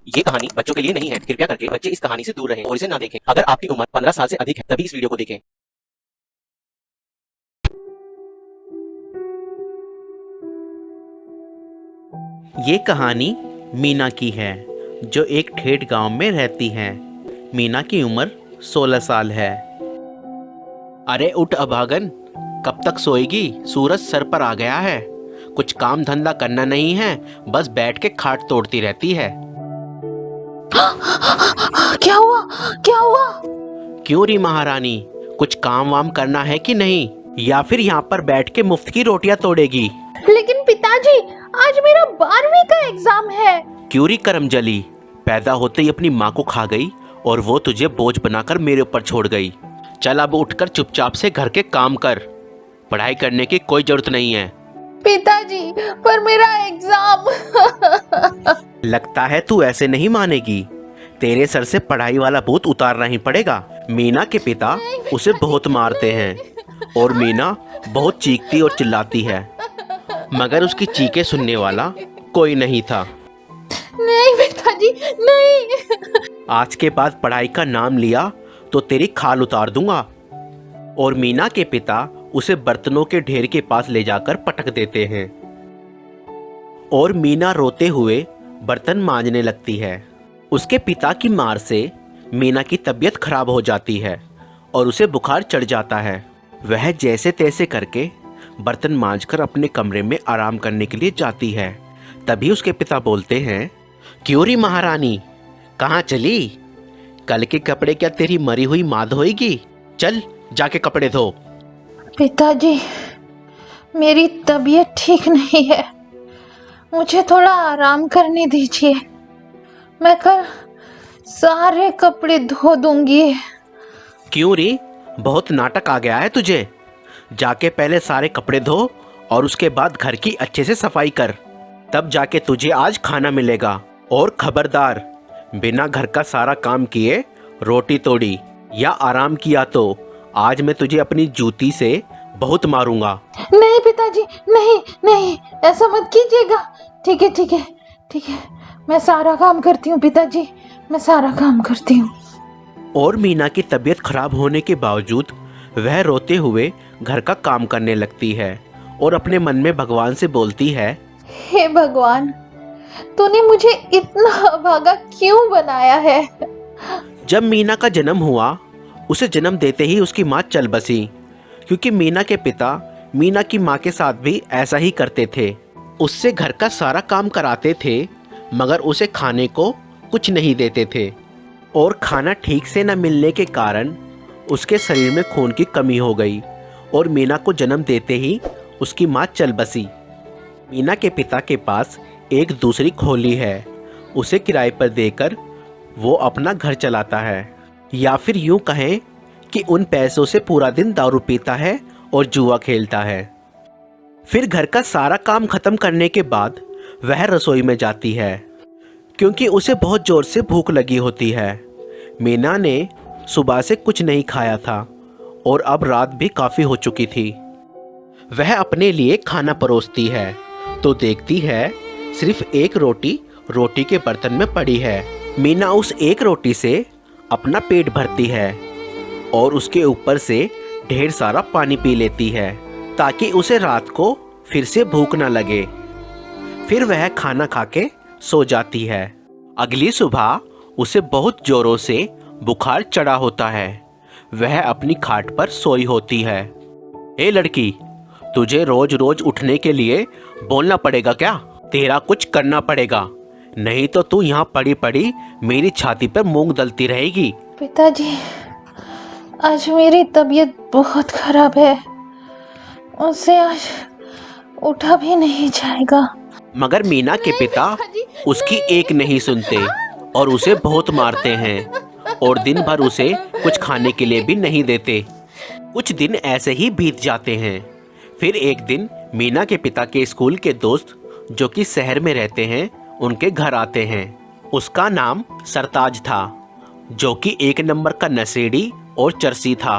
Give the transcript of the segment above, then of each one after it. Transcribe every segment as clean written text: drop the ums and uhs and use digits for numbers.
ये कहानी बच्चों के लिए नहीं है। कृपया करके बच्चे इस कहानी से दूर रहें और इसे ना देखें। अगर आपकी उम्र 15 साल से अधिक है तभी इस वीडियो को देखें। ये कहानी मीना की है, जो एक ठेठ गांव में रहती है। मीना की उम्र 16 साल है। अरे उठ अभागन, कब तक सोएगी? सूरज सर पर आ गया है। कुछ काम धंधा करना नहीं है, बस बैठ के खाट तोड़ती रहती है। क्या हुआ? क्या हुआ? क्यों री महारानी, कुछ काम वाम करना है कि नहीं, या फिर यहाँ पर बैठ के मुफ्त की रोटियां तोड़ेगी? लेकिन पिताजी, आज मेरा 12वीं का एग्जाम है। क्यों री करमजली, पैदा होते ही अपनी माँ को खा गई और वो तुझे बोझ बनाकर मेरे ऊपर छोड़ गई। चल अब उठकर चुपचाप से घर के काम कर, पढ़ाई करने की कोई जरूरत नहीं है। पिताजी, पर मेरा एग्जाम। लगता है तू ऐसे नहीं मानेगी, तेरे सर से पढ़ाई वाला भूत उतारना ही पड़ेगा। मीना के पिता उसे बहुत मारते हैं और मीना बहुत चीखती और चिल्लाती है, मगर उसकी चीखें सुनने वाला कोई नहीं था। नहीं पिताजी, नहीं। आज के बाद पढ़ाई का नाम लिया तो तेरी खाल उतार दूंगा। और मीना के पिता उसे बर्तनों के ढेर के पास ले जाकर पटक देते हैं और मीना रोते हुए बर्तन मांजने लगती है। उसके पिता की मार से मीना की तबीयत खराब हो जाती है और उसे बुखार चढ़ जाता है। वह जैसे तैसे करके बर्तन मांजकर अपने कमरे में आराम करने के लिए जाती है। तभी उसके पिता बोलते हैं, क्यों री महारानी, कहाँ चली? कल के कपड़े क्या तेरी मरी हुई माँ धोएगी? चल जाके कपड़े धो। पिताजी, मेरी तबीयत ठीक नहीं है, मुझे थोड़ा आराम करने दीजिए। मैं कल सारे कपड़े धो दूंगी। क्यों री, बहुत नाटक आ गया है तुझे? जाके पहले सारे कपड़े धो और उसके बाद घर की अच्छे से सफाई कर, तब जाके तुझे आज खाना मिलेगा। और खबरदार, बिना घर का सारा काम किए रोटी तोड़ी या आराम किया तो आज मैं तुझे अपनी जूती से बहुत मारूंगा। नहीं पिताजी, नहीं नहीं, ऐसा मत कीजिएगा। ठीक है ठीक है ठीक है, मैं सारा काम करती हूँ पिताजी, मैं सारा काम करती हूँ। और मीना की तबीयत खराब होने के बावजूद वह रोते हुए घर का काम करने लगती है और अपने मन में भगवान से बोलती है, हे भगवान, तूने मुझे इतना अभागा क्यों बनाया है? जब मीना का जन्म हुआ, उसे जन्म देते ही उसकी माँ चल बसी, क्योंकि मीना के पिता मीना की माँ के साथ भी ऐसा ही करते थे। उससे घर का सारा काम कराते थे, मगर उसे खाने को कुछ नहीं देते थे। और खाना ठीक से न मिलने के कारण उसके शरीर में खून की कमी हो गई और मीना को जन्म देते ही उसकी माँ चल बसी। मीना के पिता के पास एक दूसरी खोली है, उसे किराए पर देकर वो अपना घर चलाता है, या फिर यूं कहें कि उन पैसों से पूरा दिन दारू पीता है और जुआ खेलता है। फिर घर का सारा काम खत्म करने के बाद वह रसोई में जाती है, क्योंकि उसे बहुत जोर से भूख लगी होती है। मीना ने सुबह से कुछ नहीं खाया था और अब रात भी काफ़ी हो चुकी थी। वह अपने लिए खाना परोसती है तो देखती है सिर्फ एक रोटी के बर्तन में पड़ी है। मीना उस एक रोटी से अपना पेट भरती है और उसके ऊपर से ढेर सारा पानी पी लेती है, ताकि उसे रात को फिर से भूख न लगे। फिर वह खाना खा के सो जाती है। अगली सुबह उसे बहुत जोरों से बुखार चढ़ा होता है। वह अपनी खाट पर सोई होती है। ए लड़की, तुझे रोज रोज उठने के लिए बोलना पड़ेगा क्या? तेरा कुछ करना पड़ेगा, नहीं तो तू यहाँ पड़ी पड़ी मेरी छाती पर मूंग दलती रहेगी। पिताजी, आज मेरी तबीयत बहुत खराब है, उससे आज उठा भी नहीं जाएगा। मगर मीना के पिता उसकी एक नहीं सुनते और उसे बहुत मारते हैं और दिन भर उसे कुछ खाने के लिए भी नहीं देते। कुछ दिन ऐसे ही बीत जाते हैं। फिर एक दिन मीना के पिता के स्कूल के दोस्त, जो कि शहर में रहते हैं, उनके घर आते हैं। उसका नाम सरताज था, जो कि एक नंबर का नशेड़ी और चरसी था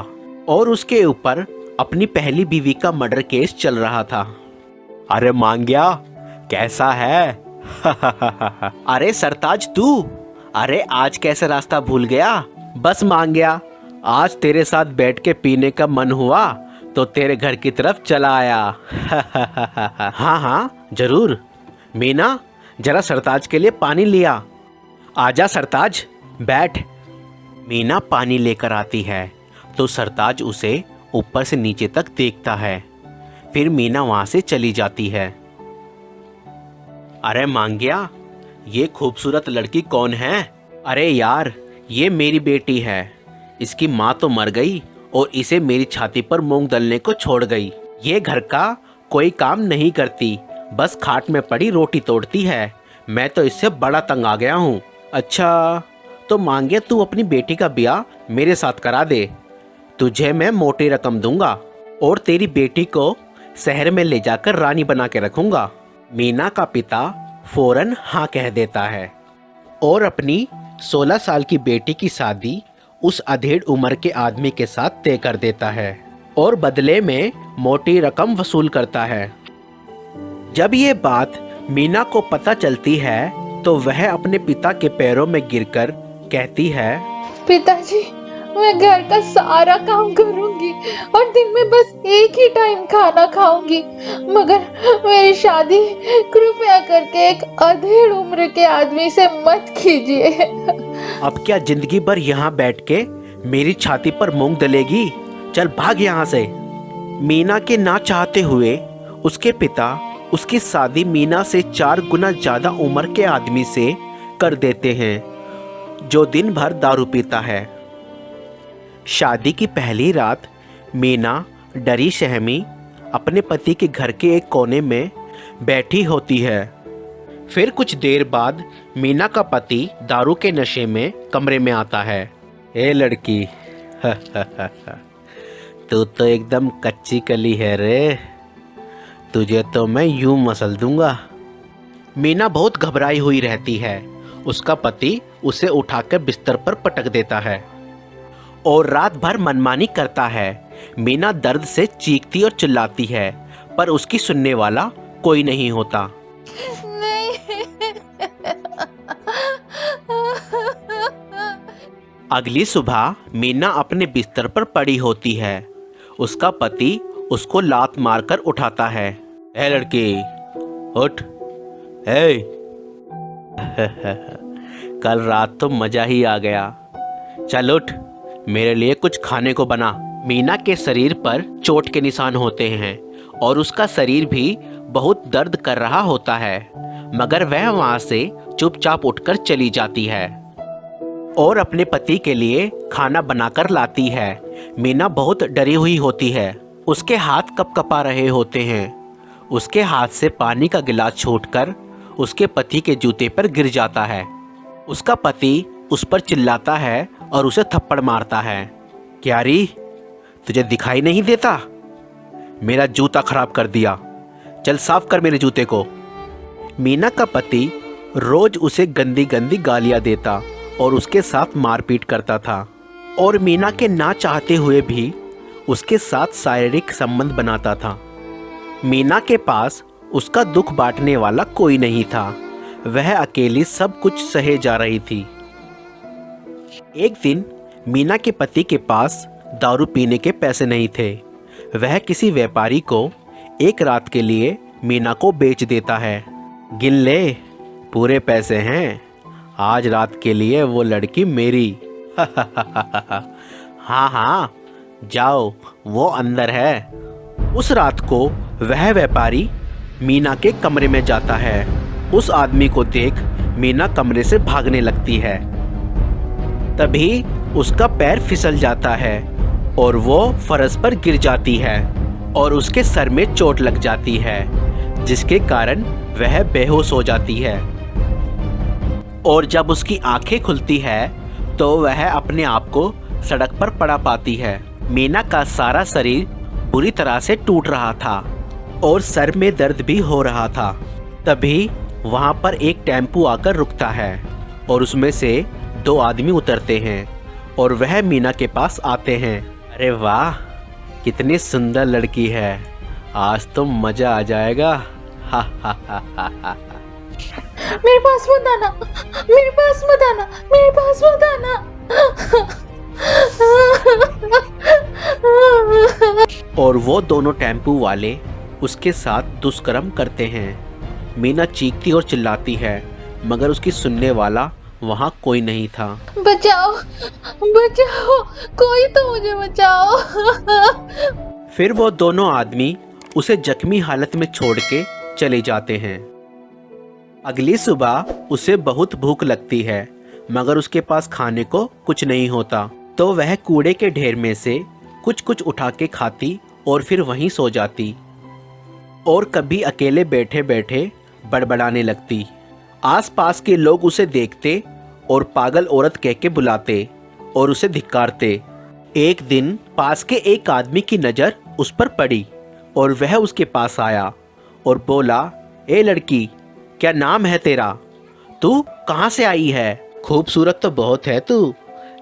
और उसके ऊपर अपनी पहली बीवी का मर्डर केस चल रहा था। अरे मांग्या, कैसा है? अरे सरताज, तू अरे आज कैसे रास्ता भूल गया? बस मान गया। आज तेरे साथ बैठ के पीने का मन हुआ तो तेरे घर की तरफ चला आया। हाँ हाँ जरूर। मीना जरा सरताज के लिए पानी लिया। आजा सरताज, बैठ। मीना पानी लेकर आती है तो सरताज उसे ऊपर से नीचे तक देखता है। फिर मीना वहां से चली जाती है। अरे मांगिया, ये खूबसूरत लड़की कौन है? अरे यार, ये मेरी बेटी है। इसकी माँ तो मर गई और इसे मेरी छाती पर मूंग दलने को छोड़ गई। ये घर का कोई काम नहीं करती, बस खाट में पड़ी रोटी तोड़ती है। मैं तो इससे बड़ा तंग आ गया हूँ। अच्छा, तो मांगे तू अपनी बेटी का ब्याह मेरे साथ करा दे। तुझे मैं मोटी रकम दूंगा और तेरी बेटी को शहर में ले जाकर रानी बना के रखूंगा। मीना का पिता फौरन हाँ कह देता है और अपनी 16 साल की बेटी की शादी उस अधेड़ उम्र के आदमी के साथ तय कर देता है और बदले में मोटी रकम वसूल करता है। जब ये बात मीना को पता चलती है तो वह अपने पिता के पैरों में गिरकर कहती है, पिताजी, मैं घर का सारा काम करूंगी और दिन में बस एक ही टाइम खाना खाऊंगी, मगर मेरी शादी कृपया करके एक अधेड़ उम्र के आदमी से मत कीजिए। अब क्या जिंदगी भर यहाँ बैठ के मेरी छाती पर मूंग दलेगी? चल भाग यहाँ से। मीना के ना चाहते हुए उसके पिता उसकी शादी मीना से 4 गुना ज्यादा उम्र के आदमी से कर देते हैं जो दिन भर दारू पीता है। शादी की पहली रात मीना डरी सहमी अपने पति के घर के एक कोने में बैठी होती है। फिर कुछ देर बाद मीना का पति दारू के नशे में कमरे में आता है। ए लड़की, तू तो एकदम कच्ची कली है रे, तुझे तो मैं यूं मसल दूंगा। मीना बहुत घबराई हुई रहती है। उसका पति उसे उठाकर बिस्तर पर पटक देता है और रात भर मनमानी करता है। मीना दर्द से चीखती और चिल्लाती है पर उसकी सुनने वाला कोई नहीं होता। अगली सुबह मीना अपने बिस्तर पर पड़ी होती है। उसका पति उसको लात मारकर उठाता है। ए लड़की, उठ। हे कल रात तो मजा ही आ गया। चल उठ, मेरे लिए कुछ खाने को बना। मीना के शरीर पर चोट के निशान होते हैं और उसका शरीर भी बहुत दर्द कर रहा होता है, मगर वह वहां से चुपचाप उठकर चली जाती है और अपने पति के लिए खाना बनाकर लाती है। मीना बहुत डरी हुई होती है। उसके हाथ कपकपा रहे होते हैं। उसके हाथ से पानी का गिलास छूटकर उसके पति के जूते पर गिर जाता है। उसका पति उस पर चिल्लाता है और उसे थप्पड़ मारता है। क्यारी, तुझे दिखाई नहीं देता? मेरा जूता खराब कर दिया, चल साफ कर मेरे जूते को। मीना का पति रोज उसे गंदी गंदी गालियां देता और उसके साथ मारपीट करता था और मीना के ना चाहते हुए भी उसके साथ शारीरिक संबंध बनाता था। मीना के पास उसका दुख बांटने वाला कोई नहीं था। वह अकेली सब कुछ सहे जा रही थी। एक दिन मीना के पति के पास दारू पीने के पैसे नहीं थे। वह किसी व्यापारी को एक रात के लिए मीना को बेच देता है। गिन ले, पूरे पैसे हैं। आज रात के लिए वो लड़की मेरी। हाँ हाँ, जाओ, वो अंदर है। उस रात को वह व्यापारी मीना के कमरे में जाता है। उस आदमी को देख मीना कमरे से भागने लगती है। तभी उसका पैर फिसल जाता है और वो फर्श पर गिर जाती है और उसके सर में चोट लग जाती है, जिसके कारण वह बेहोश हो जाती है। और जब उसकी आंखें खुलती है तो वह अपने आप को सड़क पर पड़ा पाती है। मीना का सारा शरीर बुरी तरह से टूट रहा था और सर में दर्द भी हो रहा था। तभी वहां पर एक टेम्पू आकर रुकता है और उसमें से 2 आदमी उतरते हैं और वह मीना के पास आते हैं। अरे वाह, कितनी सुंदर लड़की है, आज तो मजा आ जाएगा। हा हा हा हा हा। मेरे पास मत आना, मेरे पास मत आना, मेरे पास मत आना। और वो दोनों टेम्पू वाले उसके साथ दुष्कर्म करते हैं। मीना चीखती और चिल्लाती है, मगर उसकी सुनने वाला वहाँ कोई नहीं था। बचाओ, बचाओ, कोई तो मुझे बचाओ। फिर वो दोनों आदमी उसे जख्मी हालत में छोड़ के चले जाते हैं। अगली सुबह उसे बहुत भूख लगती है, मगर उसके पास खाने को कुछ नहीं होता। तो वह कूड़े के ढेर में से कुछ कुछ उठा के खाती और फिर वहीं सो जाती। और कभी अकेले बैठे बैठे बड़बड़ाने लगती। आसपास के लोग उसे देखते और पागल औरत कह के बुलाते और उसे धिक्कारते। एक दिन पास के एक आदमी की नज़र उस पर पड़ी और वह उसके पास आया और बोला, ए लड़की, क्या नाम है तेरा? तू कहाँ से आई है? खूबसूरत तो बहुत है तू,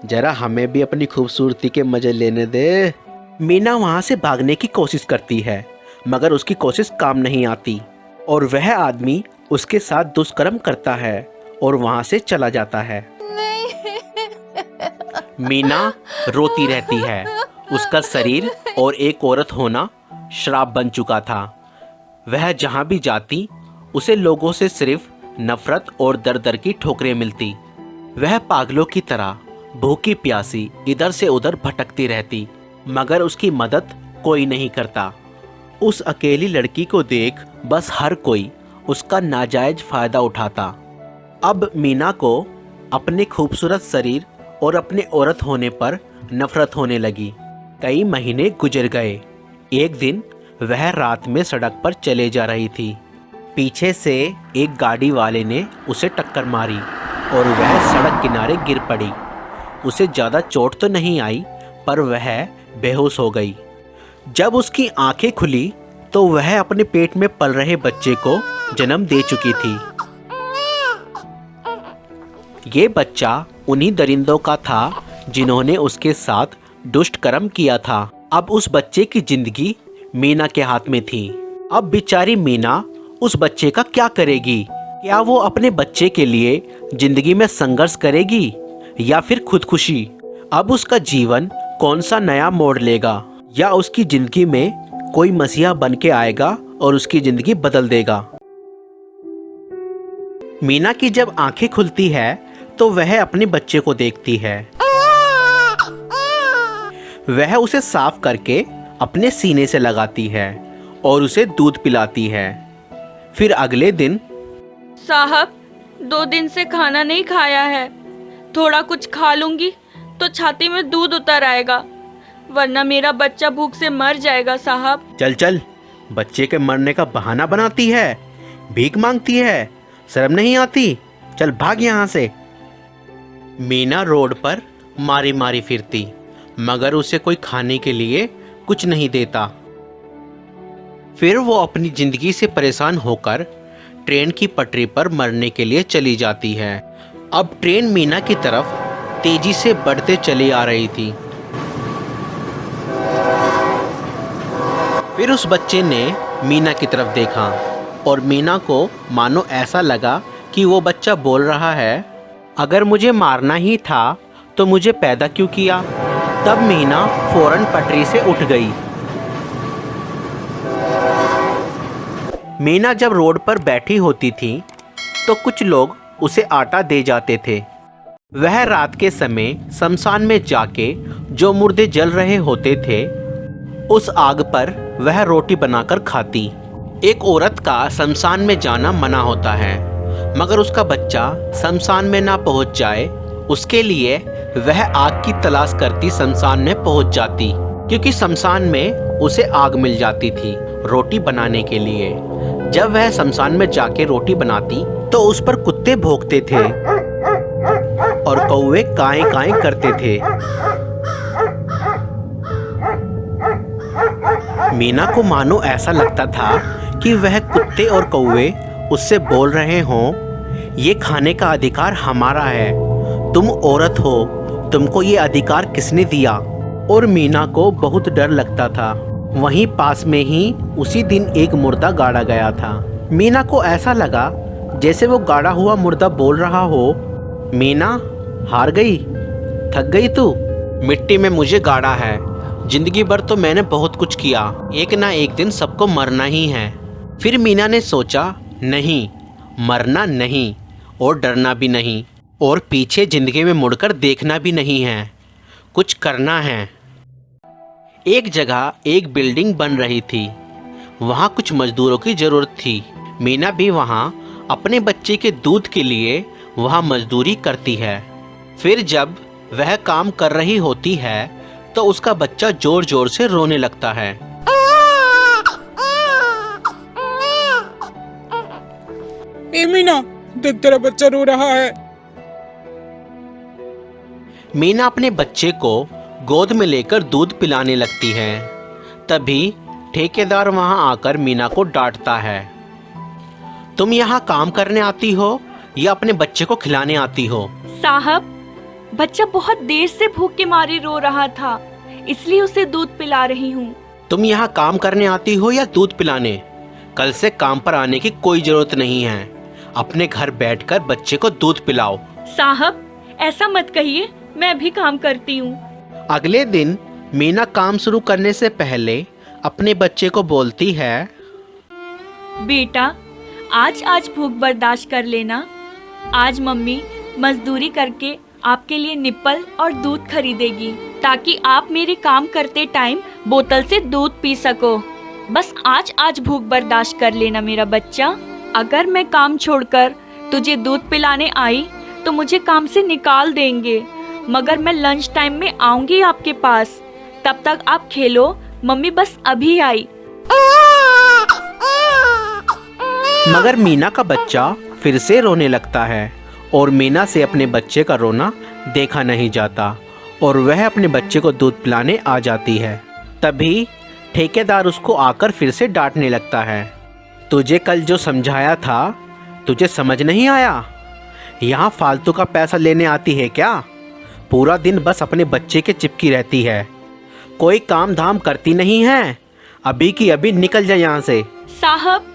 जरा हमें भी अपनी खूबसूरती के मजे लेने दे। मीना वहाँ से भागने की कोशिश करती है, मगर उसकी कोशिश काम नहीं आती और वह आदमी उसके साथ दुष्कर्म करता है और वहाँ से चला जाता है। मीना रोती रहती है। उसका शरीर और एक औरत होना श्राप बन चुका था। वह जहाँ भी जाती उसे लोगों से सिर्फ नफरत और दर दर की ठोकरें मिलती। वह पागलों की तरह भूखी प्यासी इधर से उधर भटकती रहती, मगर उसकी मदद कोई नहीं करता। उस अकेली लड़की को देख बस हर कोई उसका नाजायज फायदा उठाता। अब मीना को अपने खूबसूरत शरीर और अपने औरत होने पर नफरत होने लगी। कई महीने गुजर गए। एक दिन वह रात में सड़क पर चले जा रही थी। पीछे से एक गाड़ी वाले ने उसे टक्कर मारी और वह सड़क किनारे गिर पड़ी। उसे ज़्यादा चोट तो नहीं आई, पर वह बेहोश हो गई। जब उसकी आंखें खुली तो वह अपने पेट में पल रहे बच्चे को जन्म दे चुकी थी। ये बच्चा उन्हीं दरिंदों का था जिन्होंने उसके साथ दुष्ट कर्म किया था। अब उस बच्चे की जिंदगी मीना के हाथ में थी। अब बेचारी मीना उस बच्चे का क्या करेगी? क्या वो अपने बच्चे के लिए जिंदगी में संघर्ष करेगी या फिर खुदकुशी? अब उसका जीवन कौन सा नया मोड़ लेगा, या उसकी जिंदगी में कोई मसीहा बन के आएगा और उसकी जिंदगी बदल देगा? मीना की जब आंखें खुलती है तो वह अपने बच्चे को देखती है। वह उसे साफ करके अपने सीने से लगाती है और उसे दूध पिलाती है। फिर अगले दिन, साहब, 2 दिन से खाना नहीं खाया है, थोड़ा कुछ खा लूंगी तो छाती में दूध उतर आएगा, वरना मेरा बच्चा भूख से मर जाएगा साहब। चल चल, बच्चे के मरने का बहाना बनाती है, भीख मांगती है, शर्म नहीं आती? चल भाग यहाँ से। मीना रोड पर मारी मारी फिरती, मगर उसे कोई खाने के लिए कुछ नहीं देता। फिर वो अपनी जिंदगी से परेशान होकर ट्रेन की पटरी पर मरने के लिए चली जाती है। अब ट्रेन मीना की तरफ तेजी से बढ़ते चली आ रही थी। फिर उस बच्चे ने मीना की तरफ देखा और मीना को मानो ऐसा लगा कि वो बच्चा बोल रहा है, अगर मुझे मारना ही था तो मुझे पैदा क्यों किया? तब मीना फौरन पटरी से उठ गई। मीना जब रोड पर बैठी होती थी तो कुछ लोग उसे आटा दे जाते थे। वह रात के समय शमशान में जाके जो मुर्दे जल रहे होते थे उस आग पर वह रोटी बनाकर खाती। एक औरत का शमशान में जाना मना होता है, मगर उसका बच्चा शमशान में ना पहुंच जाए उसके लिए वह आग की तलाश करती शमशान में पहुंच जाती, क्योंकि शमशान में उसे आग मिल जाती थी रोटी बनाने के लिए। जब वह शमशान में जाके रोटी बनाती तो उस पर कुत्ते भौंकते थे और कौवे काएं काएं करते थे। मीना को मानो ऐसा लगता था कि वह कुत्ते और कौवे उससे बोल रहे हों, ये खाने का अधिकार हमारा है, तुम औरत हो, तुमको ये अधिकार किसने दिया? और मीना को बहुत डर लगता था। वहीं पास में ही उसी दिन एक मुर्दा गाड़ा गया था। मीना को ऐसा लगा जैसे वो गाड़ा हुआ मुर्दा बोल रहा हो, मीना हार गई, थक गई तू, मिट्टी में मुझे गाड़ा है। जिंदगी भर तो मैंने बहुत कुछ किया, एक ना एक दिन सबको मरना ही है। फिर मीना ने सोचा, नहीं, मरना नहीं और डरना भी नहीं, और पीछे जिंदगी में मुड़कर देखना भी नहीं है, कुछ करना है। एक जगह एक बिल्डिंग बन रही थी, वहाँ कुछ मजदूरों की ज़रूरत थी। मीना भी वहाँ अपने बच्चे के दूध के लिए वहाँ मजदूरी करती है। फिर जब वह काम कर रही होती है तो उसका बच्चा जोर जोर से रोने लगता है। ए मीना, देख तेरा बच्चा रो रहा है। मीना अपने बच्चे को गोद में लेकर दूध पिलाने लगती है। तभी ठेकेदार वहां आकर मीना को डांटता है, तुम यहाँ काम करने आती हो या अपने बच्चे को खिलाने आती हो? साहब, बच्चा बहुत देर से भूख के मारे रो रहा था, इसलिए उसे दूध पिला रही हूँ। तुम यहाँ काम करने आती हो या दूध पिलाने? कल से काम पर आने की कोई जरूरत नहीं है, अपने घर बैठकर बच्चे को दूध पिलाओ। साहब, ऐसा मत कहिए, मैं भी काम करती हूँ। अगले दिन मीना काम शुरू करने से पहले अपने बच्चे को बोलती है, बेटा, आज भूख बर्दाश्त कर लेना। आज मम्मी मजदूरी करके आपके लिए निप्पल और दूध खरीदेगी, ताकि आप मेरे काम करते टाइम बोतल से दूध पी सको। बस आज भूख बर्दाश्त कर लेना मेरा बच्चा। अगर मैं काम छोड़कर तुझे दूध पिलाने आई तो मुझे काम से निकाल देंगे, मगर मैं लंच टाइम में आऊंगी आपके पास। तब तक आप खेलो, मम्मी बस अभी आई। मगर मीना का बच्चा फिर से रोने लगता है और मीना से अपने बच्चे का रोना देखा नहीं जाता और वह अपने बच्चे को दूध पिलाने आ जाती है। तभी ठेकेदार उसको आकर फिर से डांटने लगता है, तुझे कल जो समझाया था तुझे समझ नहीं आया? यहाँ फालतू का पैसा लेने आती है क्या? पूरा दिन बस अपने बच्चे के चिपकी रहती है, कोई काम धाम करती नहीं है। अभी की अभी निकल जाए यहाँ से। साहब,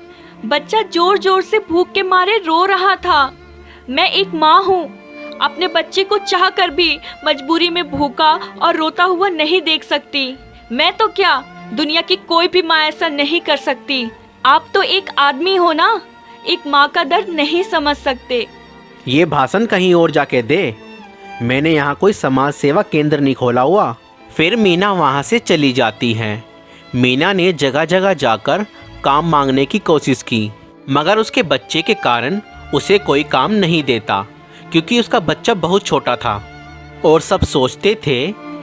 बच्चा जोर जोर से भूख के मारे रो रहा था। मैं एक माँ हूँ, अपने बच्चे को चाह कर भी मजबूरी में भूखा और रोता हुआ नहीं देख सकती। मैं तो क्या, दुनिया की कोई भी माँ ऐसा नहीं कर सकती। आप तो एक आदमी हो ना, एक माँ का दर्द नहीं समझ सकते। ये भाषण कहीं और जाके दे, मैंने यहाँ कोई समाज सेवा केंद्र नहीं खोला हुआ। फिर मीना वहाँ से चली जाती है। मीना ने जगह जगह जाकर काम मांगने की कोशिश की, मगर उसके बच्चे के कारण उसे कोई काम नहीं देता, क्योंकि उसका बच्चा बहुत छोटा था और सब सोचते थे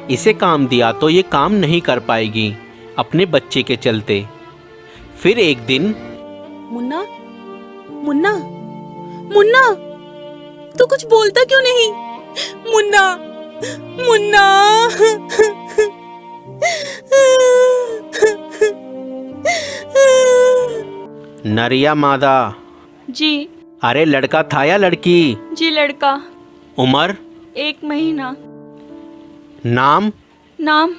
इसे काम दिया तो ये काम नहीं कर पाएगी अपने बच्चे के चलते। फिर एक दिन, मुन्ना, मुन्ना, मुन्ना, तू कुछ बोलता क्यों नहीं? मुन्ना, मुन्ना। नरिया मादा। जी। अरे लड़का था या लड़की? जी लड़का। उम्र? 1 महीना। नाम? नाम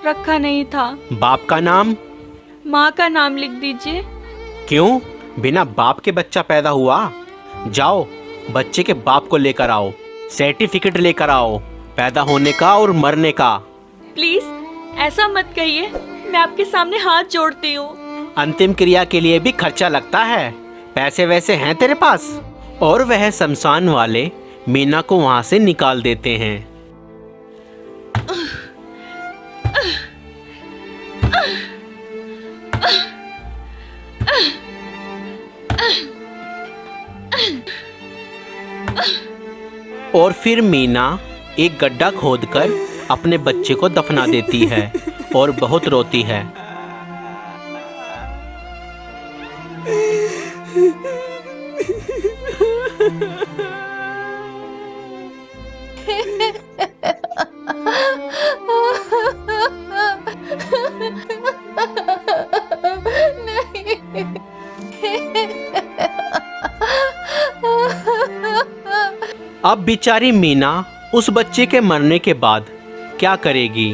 रखा नहीं था। बाप का नाम? माँ का नाम लिख दीजिए। क्यों, बिना बाप के बच्चा पैदा हुआ? जाओ बच्चे के बाप को लेकर आओ, सर्टिफिकेट लेकर आओ पैदा होने का और मरने का। प्लीज ऐसा मत कहिए, मैं आपके सामने हाथ जोड़ती हूँ। अंतिम क्रिया के लिए भी खर्चा लगता है, पैसे वैसे हैं तेरे पास? और वह शमशान वाले मीना को वहां से निकाल देते हैं। और फिर मीना एक गड्ढा खोदकर अपने बच्चे को दफना देती है और बहुत रोती है। अब बेचारी मीना उस बच्चे के मरने के बाद क्या करेगी?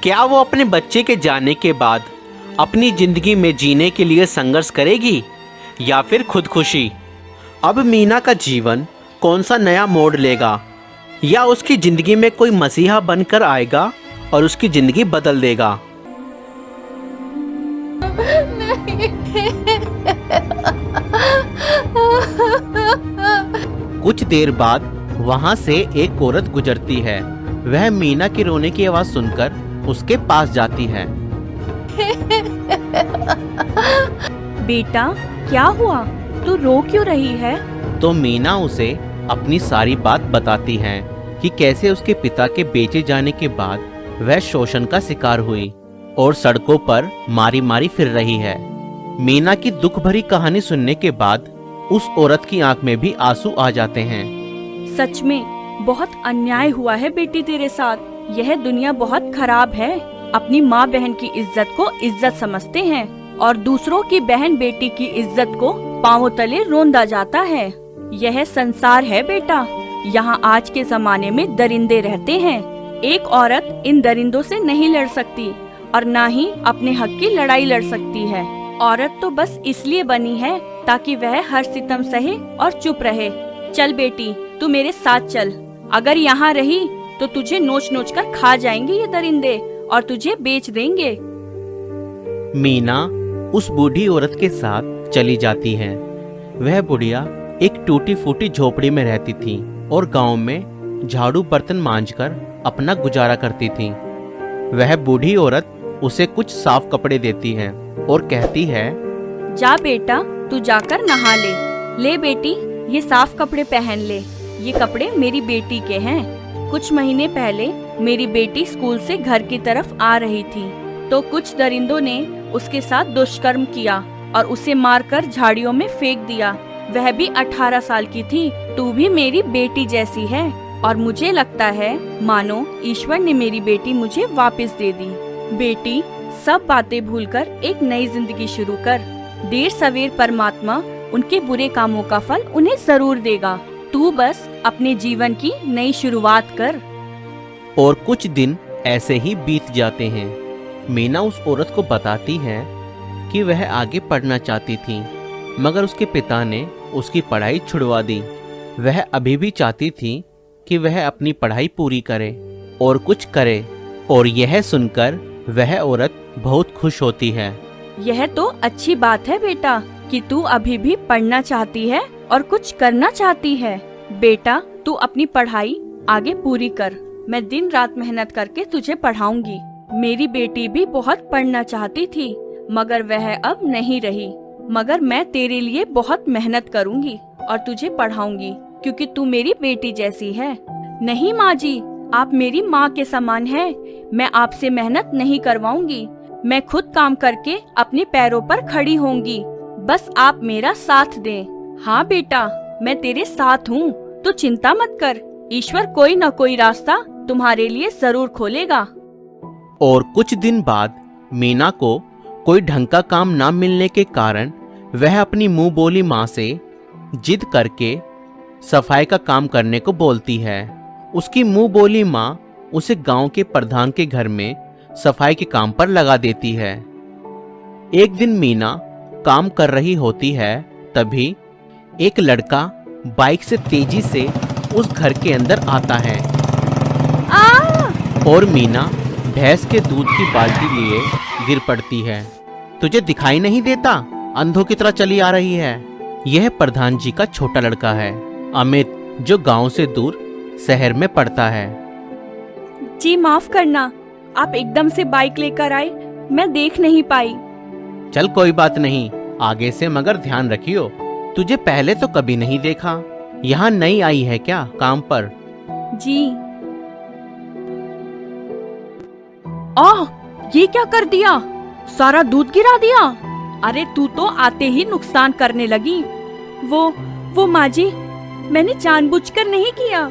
क्या वो अपने बच्चे के जाने के बाद अपनी जिंदगी में जीने के लिए संघर्ष करेगी या फिर खुदकुशी? अब मीना का जीवन कौन सा नया मोड़ लेगा, या उसकी जिंदगी में कोई मसीहा बनकर आएगा और उसकी जिंदगी बदल देगा। कुछ देर बाद वहां से एक औरत गुजरती है। वह मीना की रोने की आवाज सुनकर उसके पास जाती है। बेटा क्या हुआ, तू रो क्यों रही है? तो मीना उसे अपनी सारी बात बताती है कि कैसे उसके पिता के बेचे जाने के बाद वह शोषण का शिकार हुई और सड़कों पर मारी मारी फिर रही है। मीना की दुख भरी कहानी सुनने के बाद उस औरत की आंख में भी आंसू आ जाते हैं। सच में बहुत अन्याय हुआ है बेटी तेरे साथ। यह दुनिया बहुत खराब है। अपनी माँ बहन की इज्जत को इज्जत समझते हैं और दूसरों की बहन बेटी की इज्जत को पांवों तले रोंदा जाता है। यह संसार है बेटा। यहाँ आज के जमाने में दरिंदे रहते हैं। एक औरत इन दरिंदों से नहीं लड़ सकती और ना ही अपने हक की लड़ाई लड़ सकती है। औरत तो बस इसलिए बनी है ताकि वह हर सितम सहे और चुप रहे। चल बेटी, तू मेरे साथ चल। अगर यहाँ रही तो तुझे नोच नोच कर खा जाएंगे ये दरिंदे और तुझे बेच देंगे। मीना उस बूढ़ी औरत के साथ चली जाती है। वह बुढ़िया एक टूटी फूटी झोपड़ी में रहती थी और गांव में झाड़ू बर्तन मांजकर अपना गुजारा करती थी। वह बूढ़ी औरत उसे कुछ साफ कपड़े देती है और कहती है, जा बेटा, तू जाकर नहा ले। ले बेटी, ये साफ कपड़े पहन ले। ये कपड़े मेरी बेटी के हैं। कुछ महीने पहले मेरी बेटी स्कूल से घर की तरफ आ रही थी तो कुछ दरिंदों ने उसके साथ दुष्कर्म किया और उसे मारकर झाड़ियों में फेंक दिया। वह भी 18 साल की थी। तू भी मेरी बेटी जैसी है और मुझे लगता है मानो ईश्वर ने मेरी बेटी मुझे वापस दे दी। बेटी, सब बातें भूलकर एक नई जिंदगी शुरू कर। देर सवेर परमात्मा उनके बुरे कामों का फल उन्हें जरूर देगा। तू बस अपने जीवन की नई शुरुआत कर। और कुछ दिन ऐसे ही बीत जाते हैं। मीना उस औरत को बताती है कि वह आगे पढ़ना चाहती थी मगर उसके पिता ने उसकी पढ़ाई छुड़वा दी। वह अभी भी चाहती थी कि वह अपनी पढ़ाई पूरी करे और कुछ करे, और यह सुनकर वह औरत बहुत खुश होती है। यह तो अच्छी बात है बेटा कि तू अभी भी पढ़ना चाहती है और कुछ करना चाहती है। बेटा, तू अपनी पढ़ाई आगे पूरी कर। मैं दिन रात मेहनत करके तुझे पढ़ाऊंगी। मेरी बेटी भी बहुत पढ़ना चाहती थी मगर वह अब नहीं रही। मगर मैं तेरे लिए बहुत मेहनत करूंगी और तुझे पढ़ाऊंगी क्योंकि तू मेरी बेटी जैसी है। नहीं माँ जी, आप मेरी माँ के समान हैं। मैं आपसे मेहनत नहीं करवाऊंगी। मैं खुद काम करके अपने पैरों पर खड़ी होंगी। बस आप मेरा साथ दें। हाँ बेटा, मैं तेरे साथ हूँ, तो चिंता मत कर। ईश्वर कोई न कोई रास्ता तुम्हारे लिए जरूर खोलेगा। और कुछ दिन बाद मीना को कोई ढंग का काम ना मिलने के कारण वह अपनी मुंह बोली माँ से जिद करके सफाई का काम करने को बोलती है। उसकी मुंह बोली माँ उसे गांव के प्रधान के घर में सफाई के काम पर लगा देती है। एक दिन मीना काम कर रही होती है, तभी एक लड़का बाइक से तेजी से उस घर के अंदर आता है और मीना भैंस के दूध की बाल्टी लिए गिर पड़ती है। तुझे दिखाई नहीं देता? अंधों की तरह चली आ रही है। यह प्रधान जी का छोटा लड़का है, अमित, जो गांव से दूर शहर में पड़ता है। जी माफ करना, आप एकदम से बाइक लेकर आए, मैं देख नहीं पाई। चल कोई बात नहीं, आगे से मगर ध्यान रखियो। तुझे पहले तो कभी नहीं देखा। यहाँ नई आई है क्या काम पर? जी। ये क्या कर दिया? सारा दूध गिरा दिया। अरे तू तो आते ही नुकसान करने लगी। वो माँ जी, मैंने जानबूझकर नहीं किया।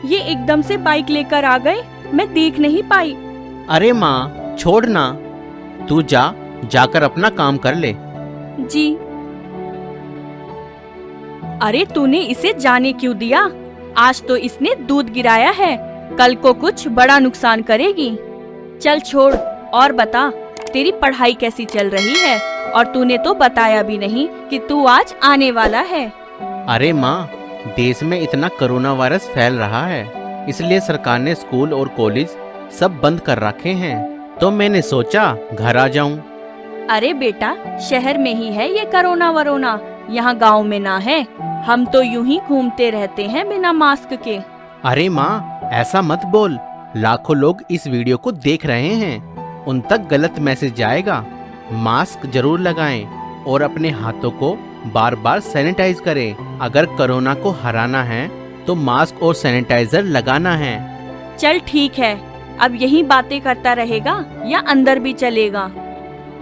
ये एकदम से बाइक लेकर आ गए, मैं देख नहीं पाई। अरे माँ, छोड़ ना, तू जाकर अपना काम कर ले। जी। अरे तूने इसे जाने क्यों दिया? आज तो इसने दूध गिराया है, कल को कुछ बड़ा नुकसान करेगी। चल छोड़, और बता तेरी पढ़ाई कैसी चल रही है? और तूने तो बताया भी नहीं कि तू आज आने वाला है। अरे माँ, देश में इतना कोरोना वायरस फैल रहा है, इसलिए सरकार ने स्कूल और कॉलेज सब बंद कर रखे हैं, तो मैंने सोचा घर आ जाऊं। अरे बेटा, शहर में ही है ये कोरोना वरोना, यहाँ गांव में ना है। हम तो यूं ही घूमते रहते हैं बिना मास्क के। अरे माँ, ऐसा मत बोल, लाखों लोग इस वीडियो को देख रहे हैं, उन तक गलत मैसेज जाएगा। मास्क जरूर लगाएं और अपने हाथों को बार बार सैनिटाइज करें। अगर कोरोना को हराना है तो मास्क और सैनिटाइजर लगाना है। चल ठीक है, अब यही बातें करता रहेगा या अंदर भी चलेगा?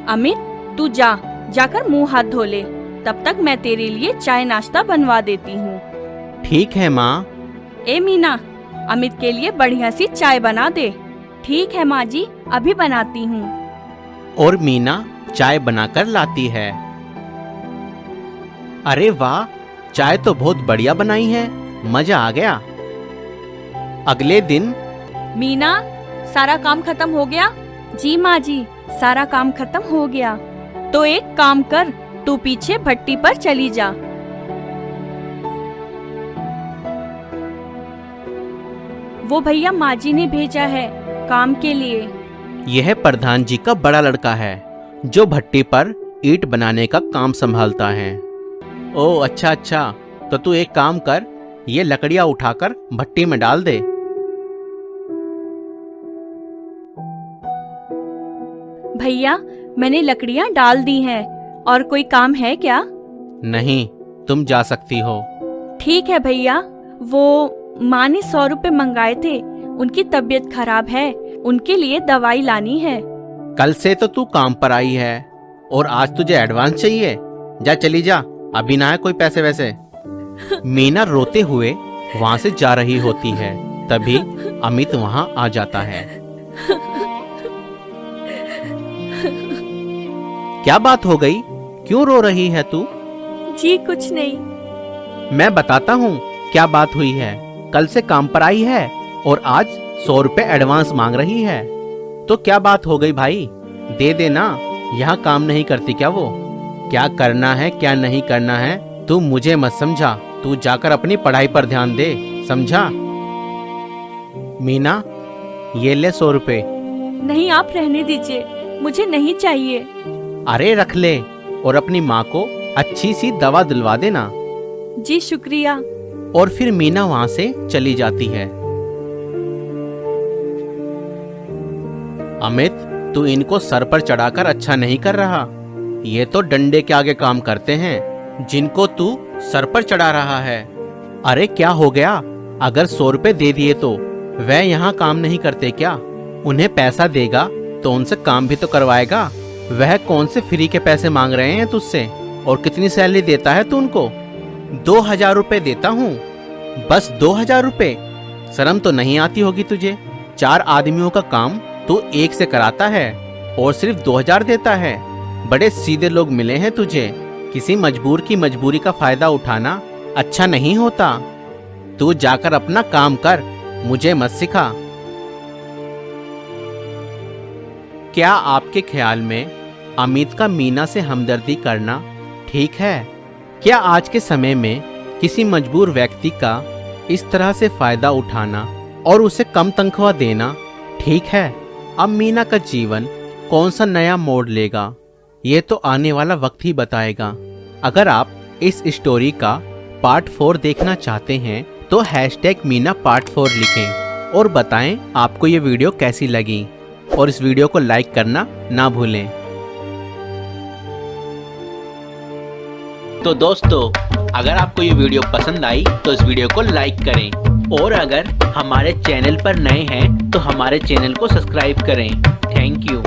अमित, तू जाकर मुंह हाथ धो ले, तब तक मैं तेरे लिए चाय नाश्ता बनवा देती हूँ। ठीक है माँ। ए मीना, अमित के लिए बढ़िया सी चाय बना दे। ठीक है माँ जी, अभी बनाती हूँ। और मीना चाय बनाकर लाती है। अरे वाह, चाय तो बहुत बढ़िया बनाई है, मजा आ गया। अगले दिन मीना, सारा काम खत्म हो गया? जी माँ जी, सारा काम खत्म हो गया। तो एक काम कर, तू पीछे भट्टी पर चली जा। वो भैया माँ जी ने भेजा है काम के लिए। यह प्रधान जी का बड़ा लड़का है, जो भट्टी पर ईंट बनाने का काम संभालता है। ओह अच्छा अच्छा, तो तू एक काम कर, ये लकड़ियां उठाकर भट्टी में डाल दे। भैया, मैंने लकड़ियाँ डाल दी हैं। और कोई काम है क्या? नहीं, तुम जा सकती हो। ठीक है भैया, वो माँ ने 100 रुपए मंगाए थे, उनकी तबीयत खराब है, उनके लिए दवाई लानी है। कल से तो तू काम पर आई है और आज तुझे एडवांस चाहिए? जा, चली जा, अभी ना है कोई पैसे वैसे। मीना रोते हुए वहाँ से जा रही होती है, तभी अमित वहाँ आ जाता है। क्या बात हो गई, क्यों रो रही है तू? जी कुछ नहीं। मैं बताता हूँ क्या बात हुई है। कल से काम पर आई है और आज 100 रुपए एडवांस मांग रही है। तो क्या बात हो गई भाई, दे देना, यहाँ काम नहीं करती क्या वो? क्या करना है क्या नहीं करना है तू मुझे मत समझा, तू जाकर अपनी पढ़ाई पर ध्यान दे, समझा? मीना, ये ले 100 रुपए। नहीं, आप रहने दीजिए, मुझे नहीं चाहिए। अरे रख ले और अपनी माँ को अच्छी सी दवा दिलवा देना। जी शुक्रिया। और फिर मीना वहाँ से चली जाती है। अमित, तू इनको सर पर चढ़ाकर अच्छा नहीं कर रहा। ये तो डंडे के आगे काम करते हैं, जिनको तू सर पर चढ़ा रहा है। अरे क्या हो गया, अगर 100 रुपए दे दिए तो वह यहाँ काम नहीं करते क्या? उन्हें पैसा देगा तो उनसे काम भी तो करवाएगा। वह कौन से फ्री के पैसे मांग रहे हैं तुझसे? और कितनी सैलरी देता है तू उनको? 2000 रुपए देता हूँ, बस 2000 रुपए? शर्म तो नहीं आती होगी तुझे? 4 आदमियों का काम तू एक से कराता है और सिर्फ 2000 देता है। बड़े सीधे लोग मिले हैं तुझे। किसी मजबूर की मजबूरी का फायदा उठाना अच्छा नहीं होता। तू जाकर अपना काम कर, मुझे मत सिखा। क्या आपके ख्याल में अमित का मीना से हमदर्दी करना ठीक है? क्या आज के समय में किसी मजबूर व्यक्ति का इस तरह से फायदा उठाना और उसे कम तनख्वाह देना ठीक है? अब मीना का जीवन कौन सा नया मोड़ लेगा, ये तो आने वाला वक्त ही बताएगा। अगर आप इस स्टोरी का पार्ट 4 देखना चाहते हैं तो #मीना पार्ट 4 लिखें और बताएं आपको ये वीडियो कैसी लगी, और इस वीडियो को लाइक करना ना भूलें। तो दोस्तों, अगर आपको ये वीडियो पसंद आई तो इस वीडियो को लाइक करें, और अगर हमारे चैनल पर नए हैं तो हमारे चैनल को सब्सक्राइब करें। Thank you.